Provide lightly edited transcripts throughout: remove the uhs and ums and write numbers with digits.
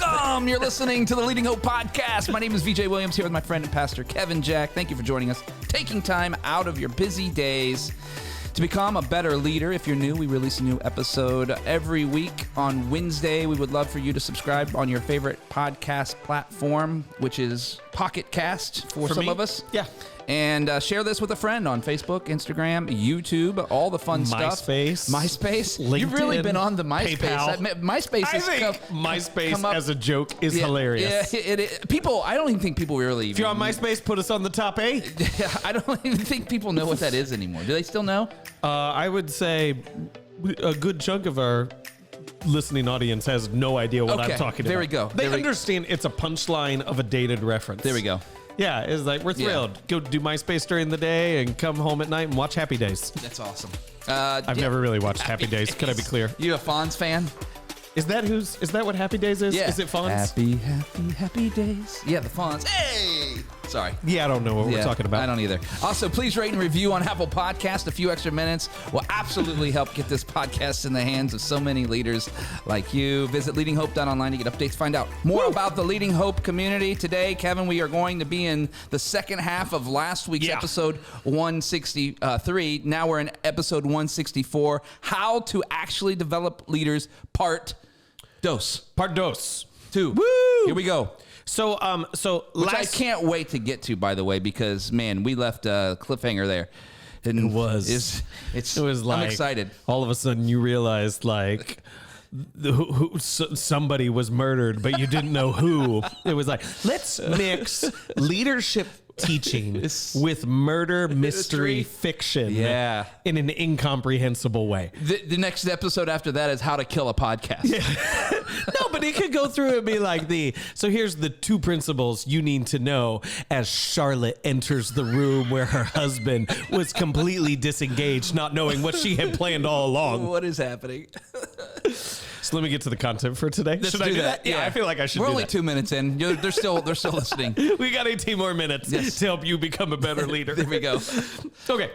Welcome. You're listening to the Leading Hope Podcast. My name is VJ Williams here with my friend and pastor Kevin Jack. Thank you for joining us, taking time out of your busy days to become a better leader. If you're new, we release a new episode every week on Wednesday. We would love for you to subscribe on your favorite podcast platform, which is Pocket Cast for some me? of us. Yeah. And share this with a friend on Facebook, Instagram, YouTube, all the fun stuff. MySpace. LinkedIn, You've really been on the MySpace. PayPal. MySpace I is think MySpace as a joke is hilarious. Yeah, people. I don't even think people really. If you're on MySpace, put us on the top 8. I don't even think people know what that is anymore. Do they still know? I would say a good chunk of our listening audience has no idea what I'm talking about. There we go. They understand it's a punchline of a dated reference. There we go. Yeah, it's like, we're thrilled. Go do MySpace during the day and come home at night and watch Happy Days. That's awesome. I've never really watched Happy Days. Could I be clear? You a Fonz fan? Is that what Happy Days is? Yeah. Is it Fonz? Happy days. Yeah, the Fonz. Hey! Sorry. Yeah, I don't know what we're talking about. I don't either. Also, please rate and review on Apple Podcast. A few extra minutes will absolutely help get this podcast in the hands of so many leaders like you. Visit leadinghope.online to get updates. Find out more about the Leading Hope community. Today, Kevin, we are going to be in the second half of last week's episode 163. Now we're in episode 164. How to actually develop leaders, part dos. 2. Woo! Here we go. So Which I can't wait to get to, by the way, because man, we left a cliffhanger there. And It was like, I'm excited. All of a sudden you realized like somebody was murdered, but you didn't know who. It was like, let's mix leadership teaching with murder mystery fiction in an incomprehensible way. The next episode after that is how to kill a podcast. No, but it could go through and be like so here's the 2 principles you need to know as Charlotte enters the room where her husband was completely disengaged, not knowing what she had planned all along. What is happening? So let me get to the content for today. Should I do that? Yeah, I feel like I should. We're do only that. 2 minutes in. They're still listening. We got 18 more minutes to help you become a better leader. There we go. Okay.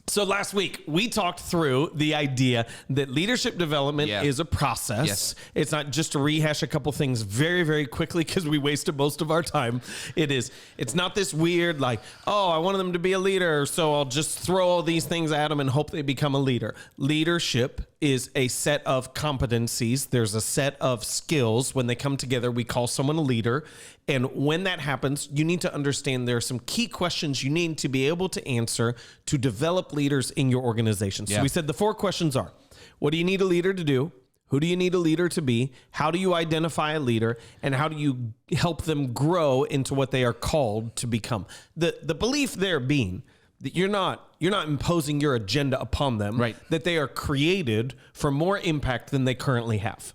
So last week, we talked through the idea that leadership development is a process. Yes. It's not just to rehash a couple things very, very quickly because we wasted most of our time. It's not this weird like, oh, I wanted them to be a leader, so I'll just throw all these things at them and hope they become a leader. Leadership is a set of competencies. There's a set of skills. When they come together, we call someone a leader. And when that happens, you need to understand there are some key questions you need to be able to answer to develop leaders in your organization. So we said the 4 questions are, what do you need a leader to do? Who do you need a leader to be? How do you identify a leader? And how do you help them grow into what they are called to become? The belief there being that you're not imposing your agenda upon them, right? That they are created for more impact than they currently have.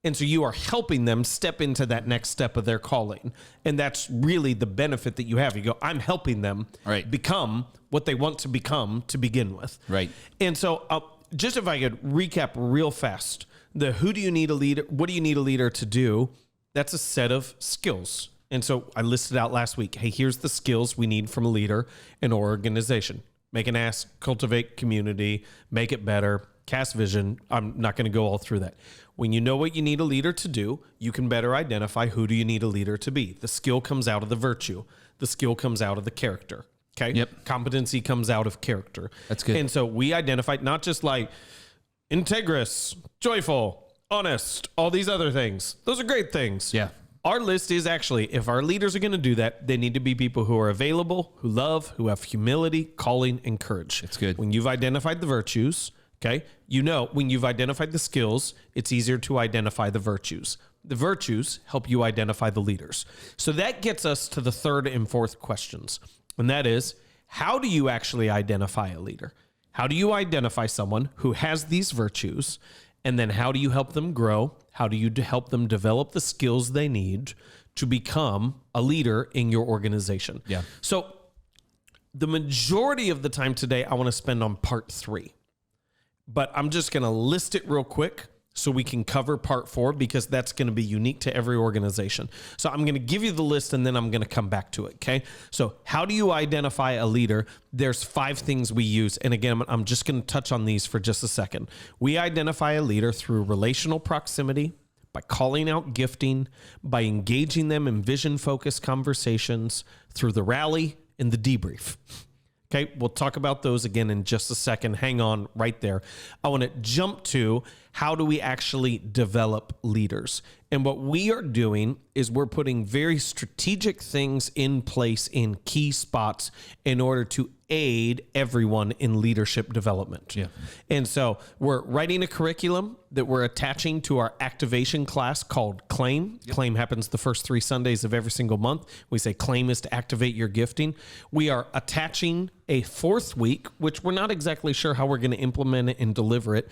And so you are helping them step into that next step of their calling. And that's really the benefit that you have. You go, I'm helping them become what they want to become to begin with. Right. And so just if I could recap real fast, who do you need a leader? What do you need a leader to do? That's a set of skills. And so I listed out last week, hey, here's the skills we need from a leader in our organization. Make an ask, cultivate community, make it better, cast vision. I'm not going to go all through that. When you know what you need a leader to do, you can better identify who do you need a leader to be. The skill comes out of the virtue. The skill comes out of the character. Okay? Yep. Competency comes out of character. That's good. And so we identified not just like integrous, joyful, honest, all these other things. Those are great things. Yeah. Our list is actually, if our leaders are going to do that, they need to be people who are available, who love, who have humility, calling, and courage. It's good. When you've identified the virtues, okay, when you've identified the skills, it's easier to identify the virtues. The virtues help you identify the leaders. So that gets us to the 3rd and 4th questions. And that is, how do you actually identify a leader? How do you identify someone who has these virtues? And then how do you help them grow? How do you help them develop the skills they need to become a leader in your organization? Yeah. So the majority of the time today, I want to spend on part 3. But I'm just going to list it real quick so we can cover part 4 because that's going to be unique to every organization. So I'm going to give you the list and then I'm going to come back to it. Okay. So how do you identify a leader? There's 5 things we use. And again, I'm just going to touch on these for just a second. We identify a leader through relational proximity, by calling out gifting, by engaging them in vision-focused conversations through the rally and the debrief. Okay, we'll talk about those again in just a second. Hang on right there. I want to jump to how do we actually develop leaders? And what we are doing is we're putting very strategic things in place in key spots in order to aid everyone in leadership development. Yeah. And so we're writing a curriculum that we're attaching to our activation class called Claim. Yep. Claim happens the first 3 Sundays of every single month. We say Claim is to activate your gifting. We are attaching a 4th week, which we're not exactly sure how we're going to implement it and deliver it,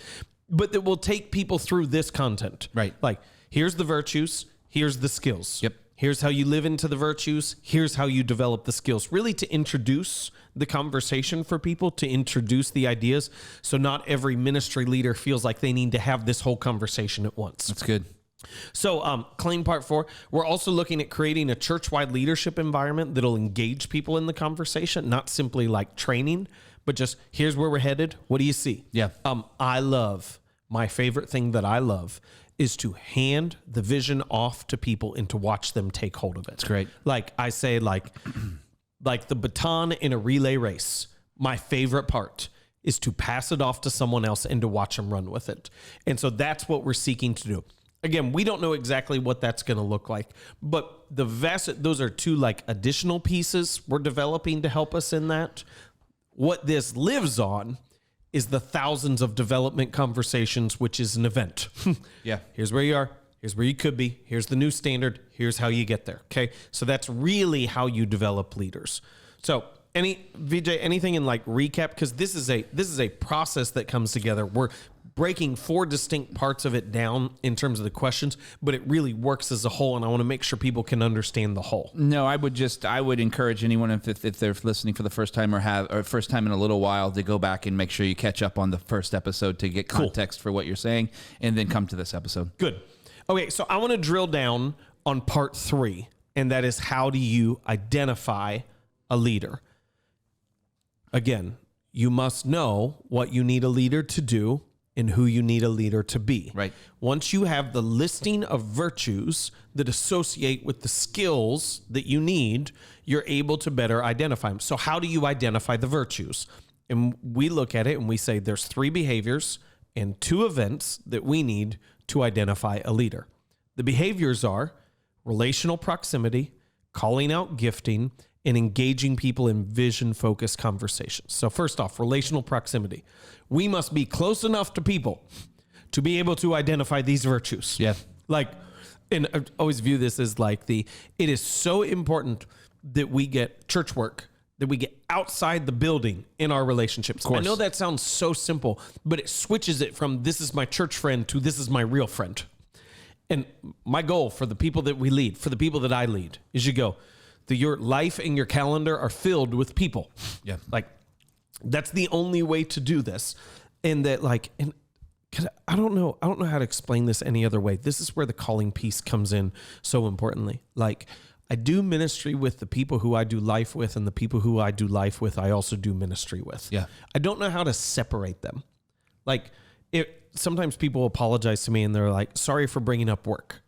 but that will take people through this content. Right. Like, here's the virtues, here's the skills. Yep. Here's how you live into the virtues. Here's how you develop the skills. Really to introduce the conversation for people, to introduce the ideas. So not every ministry leader feels like they need to have this whole conversation at once. That's good. So Claim Part 4, we're also looking at creating a church-wide leadership environment that'll engage people in the conversation, not simply like training, but just here's where we're headed. What do you see? Yeah. My favorite thing that I love is to hand the vision off to people and to watch them take hold of it. It's great. Like I say, like the baton in a relay race, my favorite part is to pass it off to someone else and to watch them run with it. And so that's what we're seeking to do. Again, we don't know exactly what that's going to look like, but those are 2 like additional pieces we're developing to help us in that. What this lives on is the thousands of development conversations, which is an event. Yeah. Here's where you are. Here's where you could be. Here's the new standard. Here's how you get there. Okay. So that's really how you develop leaders. So VJ, anything in like recap? Cause this is a process that comes together. We're breaking 4 distinct parts of it down in terms of the questions, but it really works as a whole. And I want to make sure people can understand the whole. No, I would encourage anyone if they're listening for the first time or first time in a little while to go back and make sure you catch up on the first episode to get context for what you're saying and then come to this episode. Good. Okay. So I want to drill down on part 3, and that is how do you identify a leader? Again, you must know what you need a leader to do and who you need a leader to be. Right. Once you have the listing of virtues that associate with the skills that you need, you're able to better identify them. So how do you identify the virtues? And we look at it and we say there's 3 behaviors and 2 events that we need to identify a leader. The behaviors are relational proximity, calling out gifting, and engaging people in vision-focused conversations. So first off, relational proximity. We must be close enough to people to be able to identify these virtues. Yeah. And I always view this as it is so important that we get church work, that we get outside the building in our relationships. I know that sounds so simple, but it switches it from this is my church friend to this is my real friend. And my goal for the people that we lead, for the people that I lead, is your life and your calendar are filled with people. Yeah. That's the only way to do this. And that I don't know how to explain this any other way. This is where the calling piece comes in so importantly. I do ministry with the people who I do life with, and the people who I do life with, I also do ministry with. Yeah. I don't know how to separate them. Sometimes people apologize to me and they're like, sorry for bringing up work.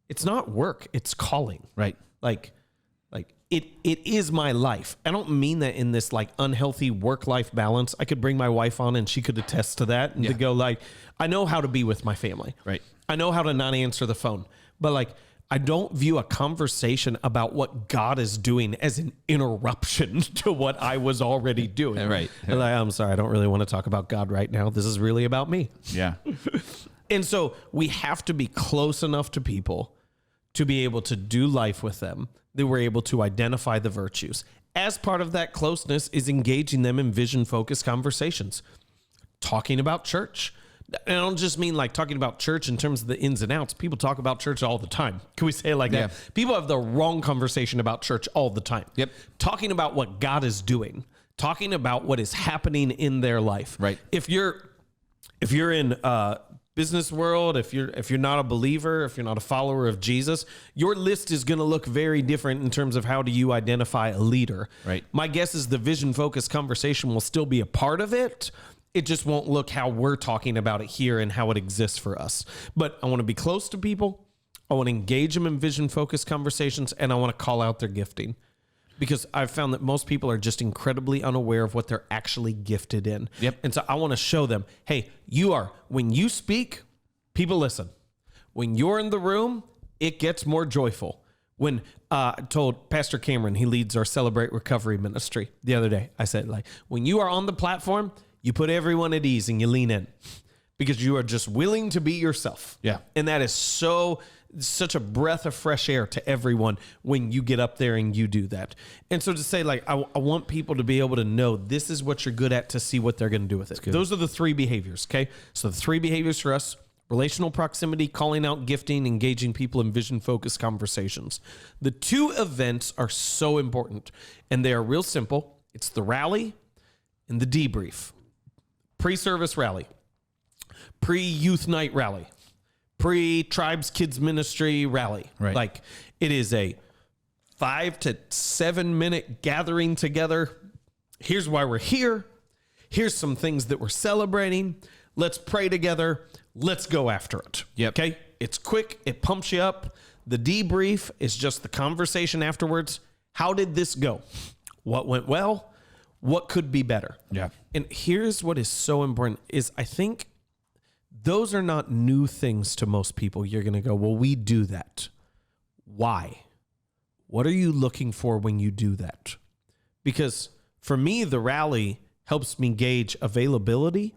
It's not work. It's calling. Right. It is my life. I don't mean that in this unhealthy work-life balance. I could bring my wife on and she could attest to that and to go I know how to be with my family. Right. I know how to not answer the phone, but I don't view a conversation about what God is doing as an interruption to what I was already doing. Right. I'm sorry. I don't really want to talk about God right now. This is really about me. Yeah. And so we have to be close enough to people to be able to do life with them, that we're able to identify the virtues. As part of that closeness is engaging them in vision-focused conversations, talking about church. And I don't just mean talking about church in terms of the ins and outs. People talk about church all the time. Can we say it like that? People have the wrong conversation about church all the time. Yep. Talking about what God is doing, talking about what is happening in their life. Right. If you're in business world, if you're not a believer, if you're not a follower of Jesus, your list is going to look very different in terms of how do you identify a leader. Right. My guess is the vision-focused conversation will still be a part of it, It just won't look how we're talking about it here and how it exists for us. But I want to be close to people. I want to engage them in vision-focused conversations, and I want to call out their gifting. Because I've found that most people are just incredibly unaware of what they're actually gifted in. Yep. And so I want to show them, hey, when you speak, people listen. When you're in the room, it gets more joyful. When I told Pastor Cameron, he leads our Celebrate Recovery ministry the other day, I said, like, when you are on the platform, you put everyone at ease and you lean in because you are just willing to be yourself. Yeah. And that is such a breath of fresh air to everyone when you get up there and you do that. And so to say, like, I want people to be able to know this is what you're good at to see what they're going to do with it. Those are the 3 behaviors, okay? So the 3 behaviors for us: relational proximity, calling out gifting, engaging people in vision-focused conversations. The 2 events are so important, and they are real simple. It's the rally and the debrief. Pre-service rally, pre-youth night rally, pre-tribes kids ministry rally. Right. Like, it is a 5 to 7 minute gathering together. Here's why we're here. Here's some things that we're celebrating. Let's pray together. Let's go after it. Yep. Okay. It's quick. It pumps you up. The debrief is just the conversation afterwards. How did this go? What went well? What could be better? Yeah. And here's what is so important is I think those are not new things to most people. You're going to go, well, we do that. Why? What are you looking for when you do that? Because for me, the rally helps me gauge availability,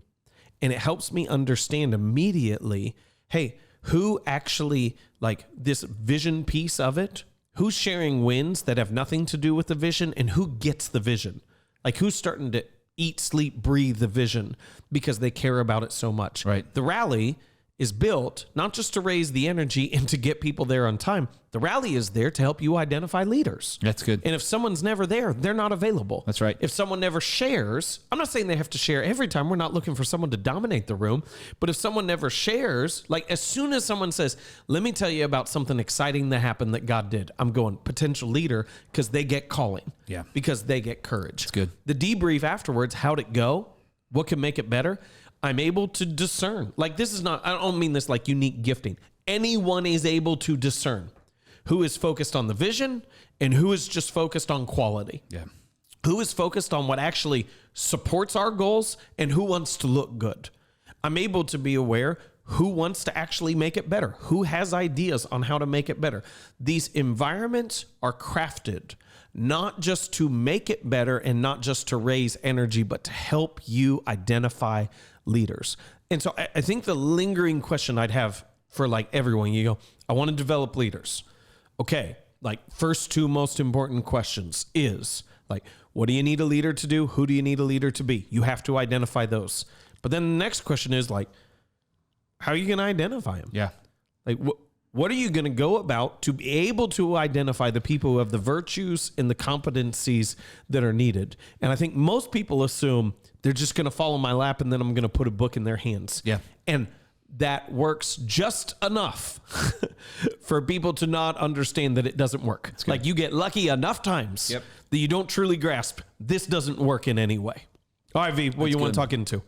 and it helps me understand immediately, hey, who actually, like, this vision piece of it, who's sharing wins that have nothing to do with the vision, and who gets the vision? Like, who's starting to eat, sleep, breathe the vision because they care about it so much. Right. The rally is built not just to raise the energy and to get people there on time. The rally is there to help you identify leaders. That's good. And if someone's never there, they're not available. That's right. If someone never shares, I'm not saying they have to share every time. We're not looking for someone to dominate the room. But if someone never shares, like as soon as someone says, let me tell you about something exciting that happened that God did, I'm going potential leader because they get calling. Yeah. Because they get courage. That's good. The debrief afterwards, how'd it go? What can make it better? I'm able to discern. Like, this is not, I don't mean this like unique gifting. Anyone is able to discern who is focused on the vision and who is just focused on quality. Yeah. Who is focused on what actually supports our goals and who wants to look good. I'm able to be aware who wants to actually make it better, who has ideas on how to make it better. These environments are crafted not just to make it better and not just to raise energy, but to help you identify leaders. And so I think the lingering question I'd have for like everyone, you go, I want to develop leaders. Okay, like first 2 most important questions is like, what do you need a leader to do? Who do you need a leader to be? You have to identify those. But then the next question is like, how are you going to identify them? Yeah. Like, what are you going to go about to be able to identify the people who have the virtues and the competencies that are needed? And I think most people assume they're just going to fall in my lap and then I'm going to put a book in their hands. Yeah. And that works just enough for people to not understand that it doesn't work. Like, you get lucky enough times that you don't truly grasp this doesn't work in any way. All right, V, what do you want to talk into?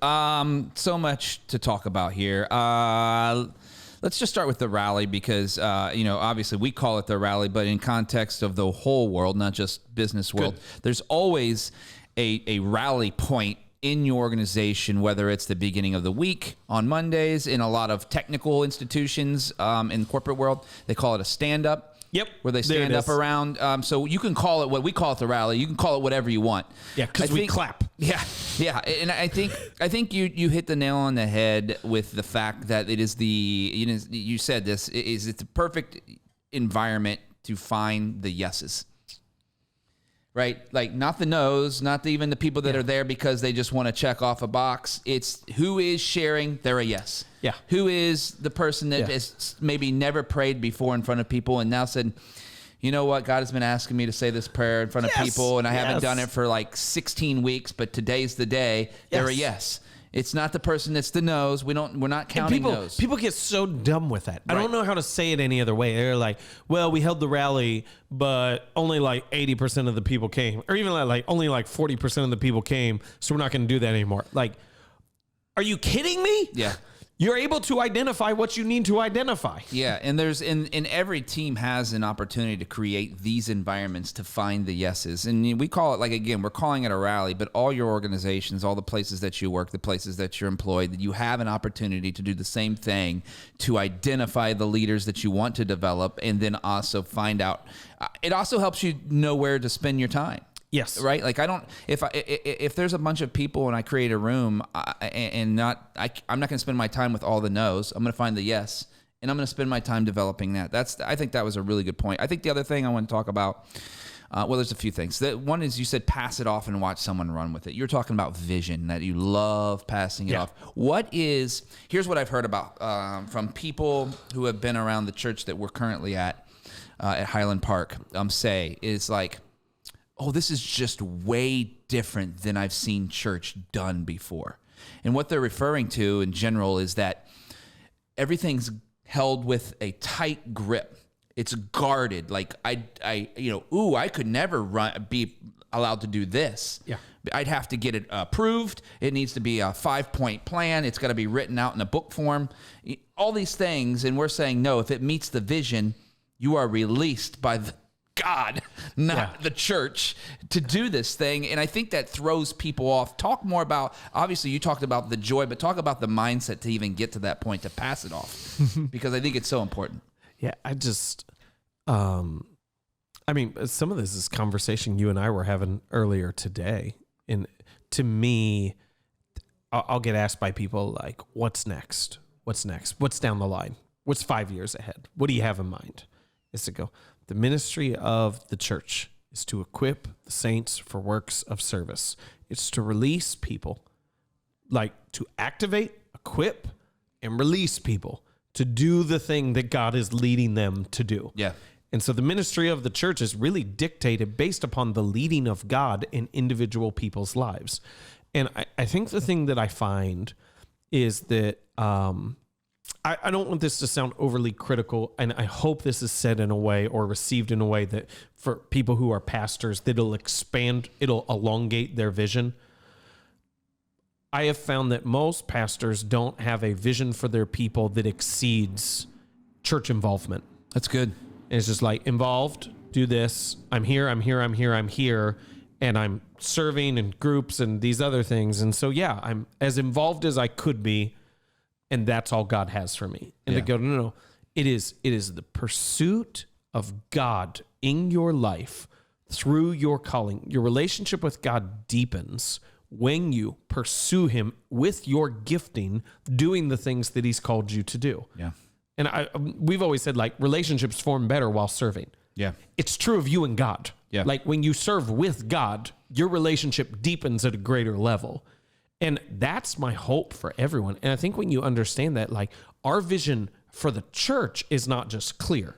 So much to talk about here. Let's just start with the rally because, obviously we call it the rally, but in context of the whole world, not just business world, there's always a rally point in your organization, whether it's the beginning of the week on Mondays. In a lot of technical institutions in the corporate world, they call it a stand-up. Yep. Where they stand up around. So you can call it what we call it the rally. You can call it whatever you want. Yeah, because we clap. Yeah. And I think you hit the nail on the head with the fact that it is you said this, it's the perfect environment to find the yeses. Right? Like, not the no's, not even the people that are there because they just want to check off a box. It's who is sharing, they're a yes. Yeah. Who is the person that has maybe never prayed before in front of people and now said, you know what, God has been asking me to say this prayer in front of people and I haven't done it for like 16 weeks, but today's the day. They're a yes. It's not the person that's the no's. We're not counting no's. People get so dumb with that. I don't know how to say it any other way. They're like, well, we held the rally, but only like 80% of the people came, or even like only like 40% of the people came, so we're not going to do that anymore. Like, Are you kidding me? Yeah. You're able to identify what you need to identify. Yeah, and there's in every team has an opportunity to create these environments to find the yeses. And we call it, like, again, we're calling it a rally, but all your organizations, all the places that you work, the places that you're employed, that you have an opportunity to do the same thing, to identify the leaders that you want to develop, and then also find out. It also helps you know where to spend your time. Yes. Right. Like if there's a bunch of people and I create a room I'm not going to spend my time with all the no's. I'm going to find the yes, and I'm going to spend my time developing that. I think that was a really good point. I think the other thing I want to talk about, well, there's a few things. One is you said pass it off and watch someone run with it. You're talking about vision, that you love passing it off. Here's what I've heard about from people who have been around the church that we're currently at Highland Park, say is like, oh, this is just way different than I've seen church done before. And what they're referring to in general is that everything's held with a tight grip. It's guarded. Like I could never be allowed to do this. Yeah. I'd have to get it approved. It needs to be a 5-point plan. It's got to be written out in a book form. All these things. And we're saying, no, if it meets the vision, you are released by God, not the church, to do this thing. And I think that throws people off. Talk more about, obviously you talked about the joy, but talk about the mindset to even get to that point, to pass it off, because I think it's so important. Yeah, I just, some of this is conversation you and I were having earlier today. And to me, I'll get asked by people like, what's next? What's next? What's down the line? What's 5 years ahead? What do you have in mind? Is to go, the ministry of the church is to equip the saints for works of service. It's to release people, like to activate, equip, and release people to do the thing that God is leading them to do. Yeah. And so the ministry of the church is really dictated based upon the leading of God in individual people's lives. And I think the thing that I find is that, I don't want this to sound overly critical, and I hope this is said in a way or received in a way that for people who are pastors, that it'll elongate their vision. I have found that most pastors don't have a vision for their people that exceeds church involvement. That's good. And it's just like, involved, do this. I'm here, and I'm serving in groups and these other things. And so, yeah, I'm as involved as I could be. And that's all God has for me. And they go, no. It is the pursuit of God in your life through your calling. Your relationship with God deepens when you pursue him with your gifting, doing the things that he's called you to do. Yeah. And we've always said, like, relationships form better while serving. Yeah. It's true of you and God. Yeah. Like, when you serve with God, your relationship deepens at a greater level. And that's my hope for everyone. And I think when you understand that, like, our vision for the church is not just clear.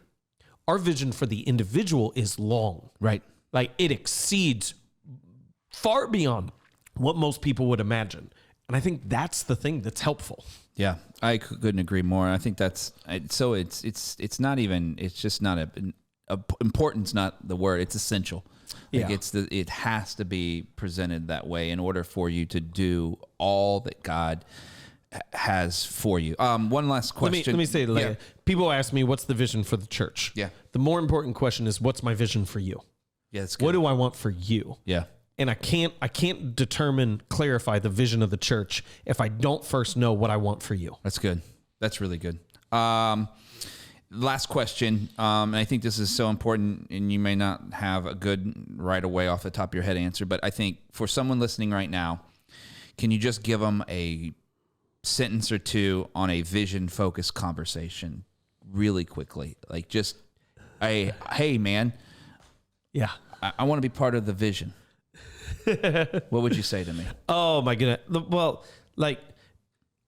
Our vision for the individual is long. Right. Like, it exceeds far beyond what most people would imagine. And I think that's the thing that's helpful. Yeah, I couldn't agree more. I think that's so. It's not even. It's just not important's not the word. It's essential. Like it has to be presented that way in order for you to do all that God has for you. One last question. Let me say it later. Yeah. People ask me, what's the vision for the church? Yeah. The more important question is, what's my vision for you? Yeah, that's good. What do I want for you? Yeah. And I can't clarify the vision of the church if I don't first know what I want for you. That's good. That's really good. Last question, and I think this is so important, and you may not have a good right away off the top of your head answer, but I think for someone listening right now, can you just give them a sentence or two on a vision-focused conversation really quickly? Like, just, hey, man. Yeah. I want to be part of the vision. What would you say to me? Oh, my goodness. Well, like,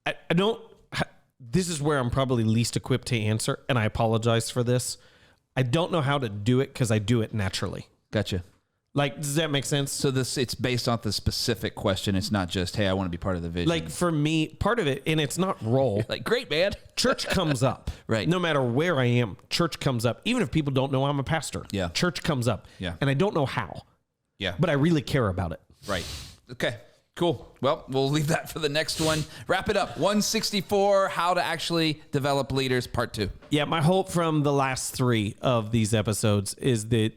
I don't... This is where I'm probably least equipped to answer, and I apologize for this. I don't know how to do it because I do it naturally. Gotcha. Like, does that make sense? So it's based off the specific question. It's not just, hey, I want to be part of the vision. Like, for me, part of it, and it's not role. Like, great, man. Church comes up. Right. No matter where I am, church comes up. Even if people don't know I'm a pastor. Yeah. Church comes up. Yeah. And I don't know how. Yeah. But I really care about it. Right. Okay. Cool. Well, we'll leave that for the next one. Wrap it up. 164, how to actually develop leaders, part 2. Yeah, my hope from the last 3 of these episodes is that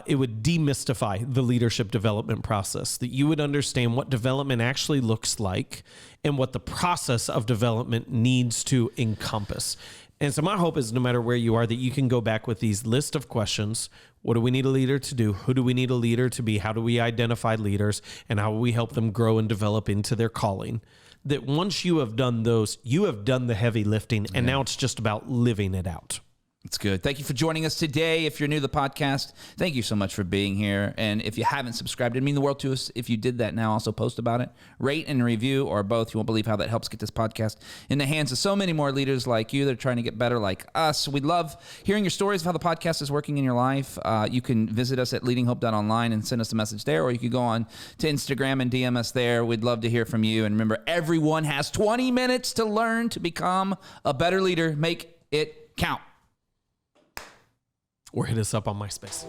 it would demystify the leadership development process, that you would understand what development actually looks like and what the process of development needs to encompass. And so my hope is no matter where you are, that you can go back with these list of questions. What do we need a leader to do? Who do we need a leader to be? How do we identify leaders? And how will we help them grow and develop into their calling? That once you have done those, you have done the heavy lifting, and now it's just about living it out. It's good. Thank you for joining us today. If you're new to the podcast, thank you so much for being here. And if you haven't subscribed, it'd mean the world to us if you did that now. Also post about it, rate and review, or both. You won't believe how that helps get this podcast in the hands of so many more leaders like you that are trying to get better like us. We love hearing your stories of how the podcast is working in your life. You can visit us at leadinghope.online and send us a message there, or you could go on to Instagram and DM us there. We'd love to hear from you. And remember, everyone has 20 minutes to learn to become a better leader. Make it count. Or hit us up on MySpace.